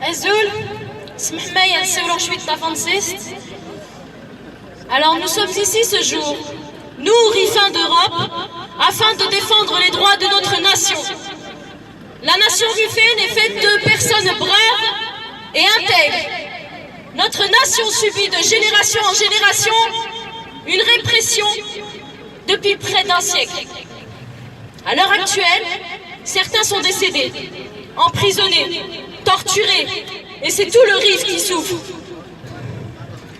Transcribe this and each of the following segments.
Azul, Smhmaya Seulanchwit Tafansist. Alors nous sommes ici ce jour, nous, Rifins d'Europe, afin de défendre les droits de notre nation. La nation riféenne est faite de personnes braves et intègres. Notre nation subit de génération en génération une répression depuis près d'un siècle. À l'heure actuelle, certains sont décédés, emprisonnés, torturés, et c'est tout le Rif qui souffre.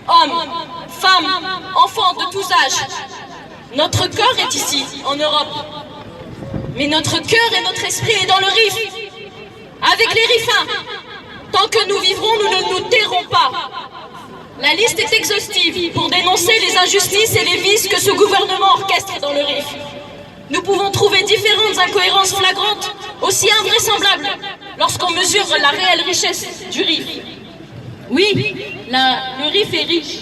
Hommes, femmes, enfants de tous âges, notre corps est ici, en Europe. Mais notre cœur et notre esprit est dans le Rif, avec les Rifins. Tant que nous vivrons, nous ne nous tairons pas. La liste est exhaustive pour dénoncer les injustices et les vices que ce gouvernement orchestre dans le Rif. Nous pouvons trouver différentes incohérences flagrantes, aussi invraisemblables, lorsqu'on mesure la réelle richesse du Rif. Oui, le Rif est riche.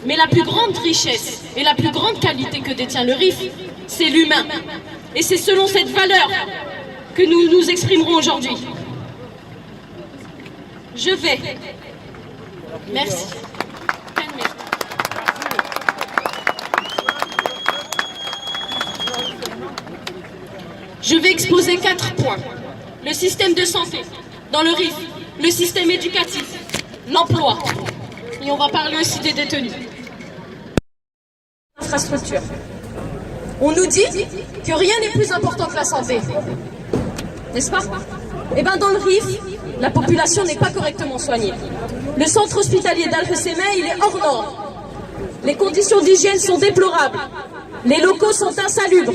Mais la plus grande richesse et la plus grande qualité que détient le Rif, c'est l'humain. Et c'est selon cette valeur que nous nous exprimerons aujourd'hui. Je vais. Merci. Je vais exposer 4 points. Le système de santé dans le Rif, le système éducatif, l'emploi. Et on va parler aussi des détenus. Infrastructure. On nous dit que rien n'est plus important que la santé. N'est-ce pas? Eh bien dans le Rif, la population n'est pas correctement soignée. Le centre hospitalier d'Al-Husseima, il est hors norme. Les conditions d'hygiène sont déplorables. Les locaux sont insalubres.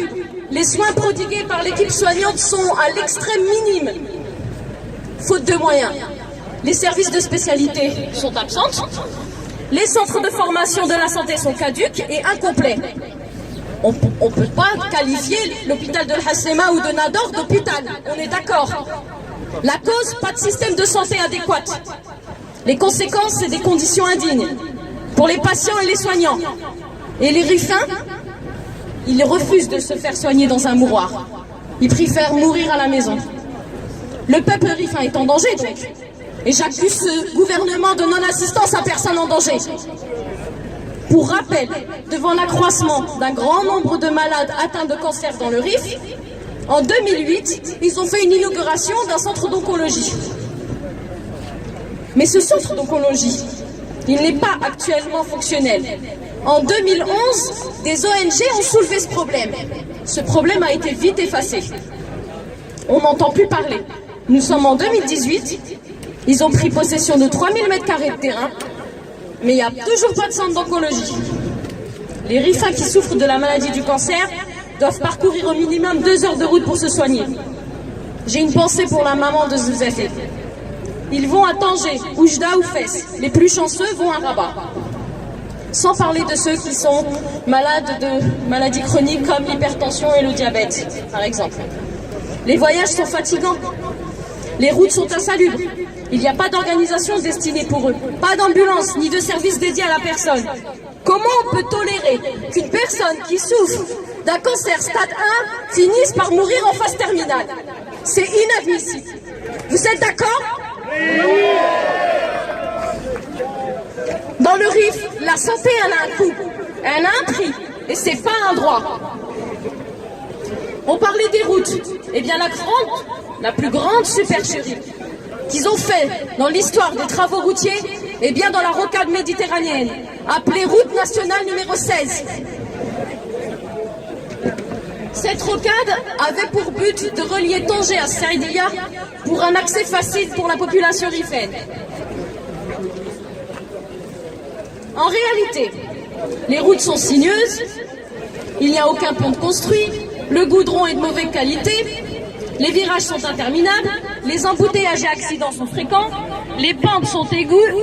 Les soins prodigués par l'équipe soignante sont à l'extrême minime, faute de moyens. Les services de spécialité sont absents. Les centres de formation de la santé sont caducs et incomplets. On ne peut pas qualifier l'hôpital de Al-Husseima ou de Nador d'hôpital, on est d'accord. La cause, pas de système de santé adéquat. Les conséquences, c'est des conditions indignes pour les patients et les soignants. Et les Rifins, ils refusent de se faire soigner dans un mouroir. Ils préfèrent mourir à la maison. Le peuple Rifin est en danger donc. Et j'accuse ce gouvernement de non-assistance à personne en danger. Pour rappel, devant l'accroissement d'un grand nombre de malades atteints de cancer dans le Rif, en 2008, ils ont fait une inauguration d'un centre d'oncologie. Mais ce centre d'oncologie, il n'est pas actuellement fonctionnel. En 2011, des ONG ont soulevé ce problème. Ce problème a été vite effacé. On n'entend plus parler. Nous sommes en 2018, ils ont pris possession de 3000 m² de terrain, mais il n'y a toujours pas de centre d'oncologie. Les Rifins qui souffrent de la maladie du cancer doivent parcourir au minimum 2 heures de route pour se soigner. J'ai une pensée pour la maman de Zouzefé. Ils vont à Tanger, Oujda ou Fès. Les plus chanceux vont à Rabat. Sans parler de ceux qui sont malades de maladies chroniques comme l'hypertension et le diabète, par exemple. Les voyages sont fatigants. Les routes sont insalubres. Il n'y a pas d'organisation destinée pour eux. Pas d'ambulance, ni de service dédié à la personne. Comment on peut tolérer qu'une personne qui souffre d'un cancer stade 1 finisse par mourir en phase terminale? C'est inadmissible. Vous êtes d'accord? Dans le Rif, la santé, elle a un coût, elle a un prix, et c'est pas un droit. On parlait des routes. Eh bien, la plus grande supercherie qu'ils ont fait dans l'histoire des travaux routiers, eh bien, dans la rocade méditerranéenne, appelée route nationale numéro 16. Cette rocade avait pour but de relier Tanger à Saïdia pour un accès facile pour la population rifaine. En réalité, les routes sont sinueuses, il n'y a aucun pont de construit, le goudron est de mauvaise qualité, les virages sont interminables, les embouteillages et accidents sont fréquents, les pentes sont aiguës,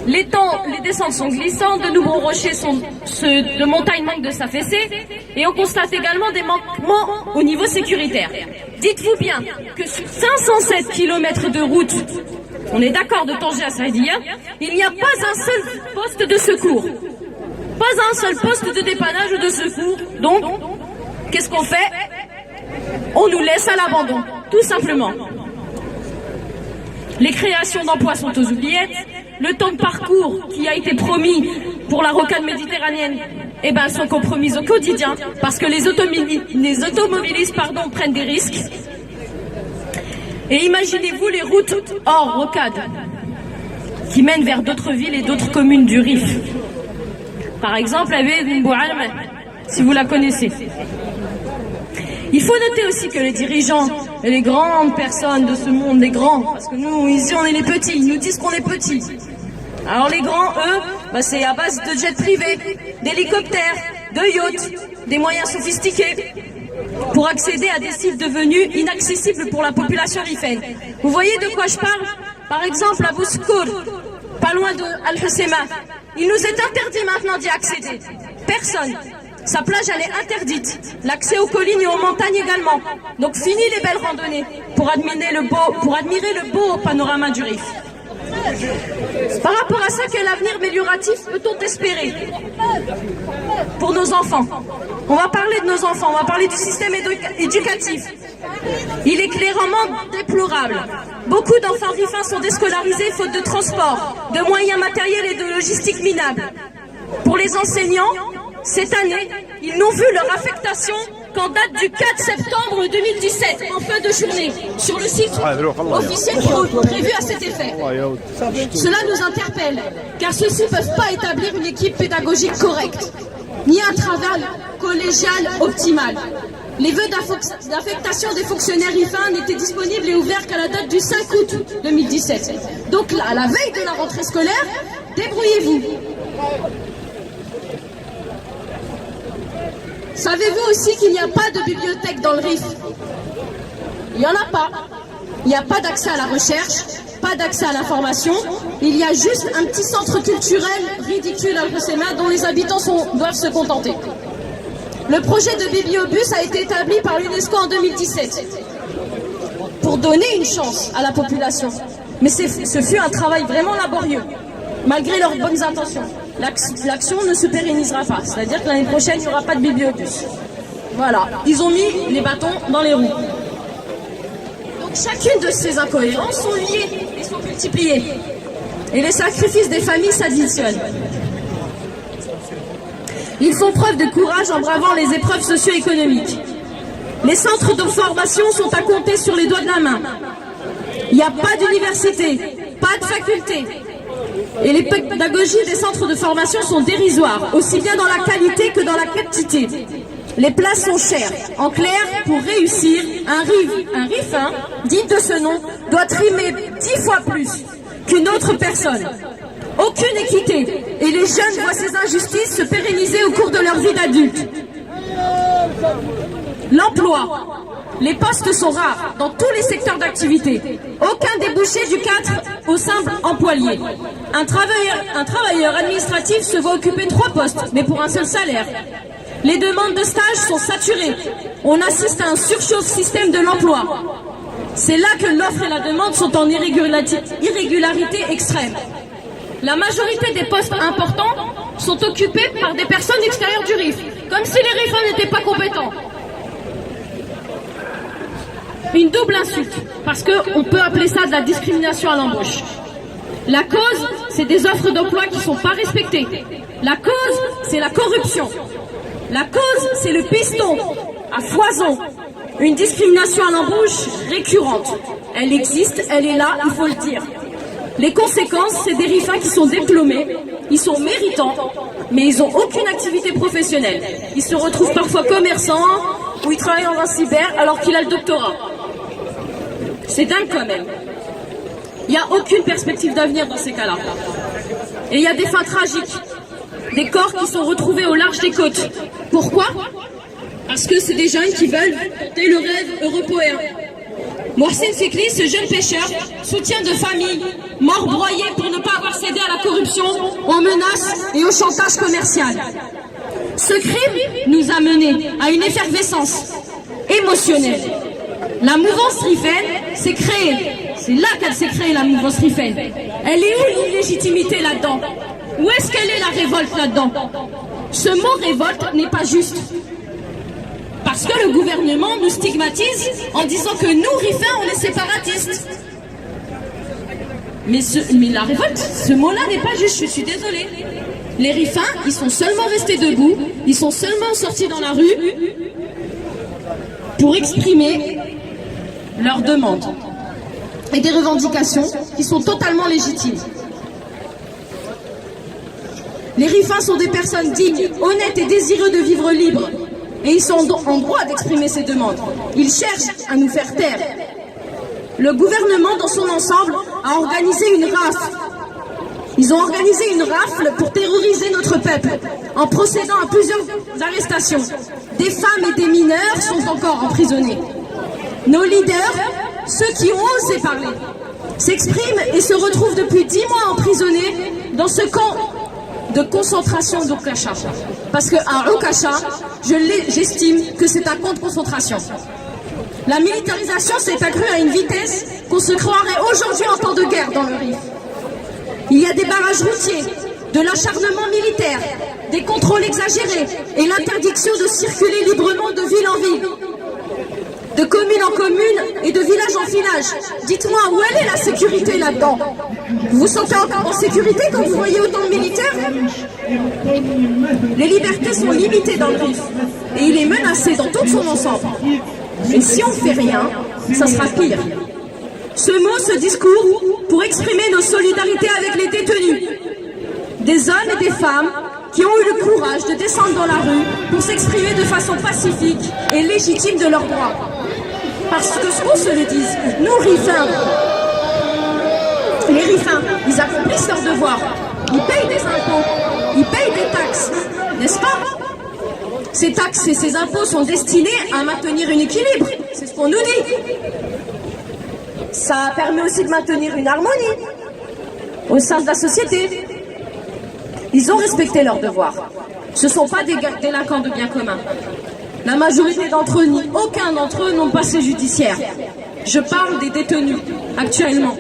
les descentes sont glissantes, de nouveaux rochers de montagne manquent de s'affaisser, et on constate également des manquements au niveau sécuritaire. Dites-vous bien que sur 507 km de route, on est d'accord, de Tanger à Saïdia, il n'y a pas un seul poste de secours. Pas un seul poste de dépannage ou de secours. Donc, qu'est-ce qu'on fait? On nous laisse à l'abandon, tout simplement. Les créations d'emplois sont aux oubliettes. Le temps de parcours qui a été promis pour la rocade méditerranéenne, eh ben, sont compromises au quotidien parce que les automobilistes prennent des risques. Et imaginez-vous les routes hors rocade qui mènent vers d'autres villes et d'autres communes du Rif. Par exemple, avec Mboualem, si vous la connaissez. Il faut noter aussi que les dirigeants et les grandes personnes de ce monde, les grands, parce que nous, ici, on est les petits, ils nous disent qu'on est petits. Alors les grands, eux, bah, c'est à base de jets privés, d'hélicoptères, de yachts, des moyens sophistiqués pour accéder à des sites devenus inaccessibles pour la population rifaine. Vous voyez de quoi je parle? Par exemple, à Bouskour, pas loin de Al-Husseima, il nous est interdit maintenant d'y accéder. Personne. Sa plage, elle est interdite. L'accès aux collines et aux montagnes également. Donc fini les belles randonnées pour admirer le beau panorama du Rif. Par rapport à ça, quel avenir amélioratif peut-on espérer pour nos enfants? On va parler de nos enfants, on va parler du système éducatif. Il est clairement déplorable. Beaucoup d'enfants rifains sont déscolarisés faute de transport, de moyens matériels et de logistique minable. Pour les enseignants, cette année, ils n'ont vu leur affectation qu'en date du 4 septembre 2017, en fin de journée, sur le site officiel prévu à cet effet. Cela nous interpelle, car ceux-ci ne peuvent pas établir une équipe pédagogique correcte, ni un travail collégial optimal. Les vœux d'affectation des fonctionnaires rifains n'étaient disponibles et ouverts qu'à la date du 5 août 2017. Donc là, à la veille de la rentrée scolaire, débrouillez-vous. Savez-vous aussi qu'il n'y a pas de bibliothèque dans le Rif? Il n'y en a pas. Il n'y a pas d'accès à la recherche, pas d'accès à l'information. Il y a juste un petit centre culturel ridicule à Al-Husseima dont les habitants doivent se contenter. Le projet de bibliobus a été établi par l'UNESCO en 2017 pour donner une chance à la population. Mais ce fut un travail vraiment laborieux, malgré leurs bonnes intentions. L'action ne se pérennisera pas, c'est-à-dire que l'année prochaine, il n'y aura pas de bibliobus. Voilà, ils ont mis les bâtons dans les roues. Donc chacune de ces incohérences sont liées et sont multipliées. Et les sacrifices des familles s'additionnent. Ils font preuve de courage en bravant les épreuves socio-économiques. Les centres de formation sont à compter sur les doigts de la main. Il n'y a pas d'université, pas de faculté. Et les pédagogies des centres de formation sont dérisoires, aussi bien dans la qualité que dans la quantité. Les places sont chères. En clair, pour réussir, un rifin, digne de ce nom, doit trimer 10 fois plus qu'une autre personne. Aucune équité. Et les jeunes voient ces injustices se pérenniser au cours de leur vie d'adulte. L'emploi. Les postes sont rares dans tous les secteurs d'activité. Aucun débouché du cadre au simple employé. Un travailleur administratif se voit occuper 3 postes, mais pour un seul salaire. Les demandes de stage sont saturées. On assiste à un surchauffe système de l'emploi. C'est là que l'offre et la demande sont en irrégularité extrême. La majorité des postes importants sont occupés par des personnes extérieures du RIF, comme si les rifins n'étaient pas compétents. Une double insulte, parce qu'on peut appeler ça de la discrimination à l'embauche. La cause, c'est des offres d'emploi qui ne sont pas respectées. La cause, c'est la corruption. La cause, c'est le piston à foison. Une discrimination à l'embauche récurrente. Elle existe, elle est là, il faut le dire. Les conséquences, c'est des rifins qui sont diplômés, ils sont méritants, mais ils n'ont aucune activité professionnelle. Ils se retrouvent parfois commerçants ou ils travaillent dans un cyber alors qu'il a le doctorat. C'est dingue quand même. Il n'y a aucune perspective d'avenir dans ces cas-là. Et il y a des fins tragiques. Des corps qui sont retrouvés au large des côtes. Pourquoi? Parce que c'est des jeunes qui veulent tenter le rêve européen. Mohsen Fikri, ce jeune pêcheur, soutien de famille, mort broyé pour ne pas avoir cédé à la corruption, aux menaces et au chantage commercial. Ce crime nous a menés à une effervescence émotionnelle. La mouvance rifaine s'est créée. C'est là qu'elle s'est créée, la mouvance rifaine. Elle est où l'illégitimité là-dedans? Où est-ce qu'elle est la révolte là-dedans? Ce mot révolte n'est pas juste. Parce que le gouvernement nous stigmatise en disant que nous, rifins, on est séparatistes. Mais la révolte, ce mot-là n'est pas juste, je suis désolée. Les Rifins, ils sont seulement restés debout, ils sont seulement sortis dans la rue pour exprimer leurs demandes et des revendications qui sont totalement légitimes. Les Rifins sont des personnes dignes, honnêtes et désireux de vivre libre. Et ils sont en droit d'exprimer ces demandes. Ils cherchent à nous faire taire. Le gouvernement, dans son ensemble, a organisé une rafle. Ils ont organisé une rafle pour terroriser notre peuple, en procédant à plusieurs arrestations. Des femmes et des mineurs sont encore emprisonnés. Nos leaders, ceux qui ont osé parler, s'expriment et se retrouvent depuis 10 mois emprisonnés dans ce camp de concentration d'Okasha. Parce qu'à Okasha, j'estime que c'est un camp de concentration. La militarisation s'est accrue à une vitesse qu'on se croirait aujourd'hui en temps de guerre dans le Rif. Il y a des barrages routiers, de l'acharnement militaire, des contrôles exagérés et l'interdiction de circuler librement de ville en ville, de commune en commune et de village en village. Dites-moi, où elle est la sécurité là-dedans? Vous vous sentez encore en sécurité quand vous voyez autant de militaires? Les libertés sont limitées dans le Rif et il est menacé dans tout son ensemble. Et si on ne fait rien, ça sera pire. Ce mot, ce discours, pour exprimer nos solidarités avec les détenus, des hommes et des femmes qui ont eu le courage de descendre dans la rue pour s'exprimer de façon pacifique et légitime de leurs droits. Parce que ce qu'on se le dise, nous Rifins, les Rifins, ils accomplissent leurs devoirs. Ils payent des impôts, ils payent des taxes, n'est-ce pas? Ces taxes et ces impôts sont destinés à maintenir un équilibre, c'est ce qu'on nous dit. Ça permet aussi de maintenir une harmonie au sein de la société. Ils ont respecté leurs devoirs. Ce ne sont pas des délinquants de bien commun. La majorité d'entre eux, ni aucun d'entre eux n'ont passé judiciaire. Je parle des détenus actuellement.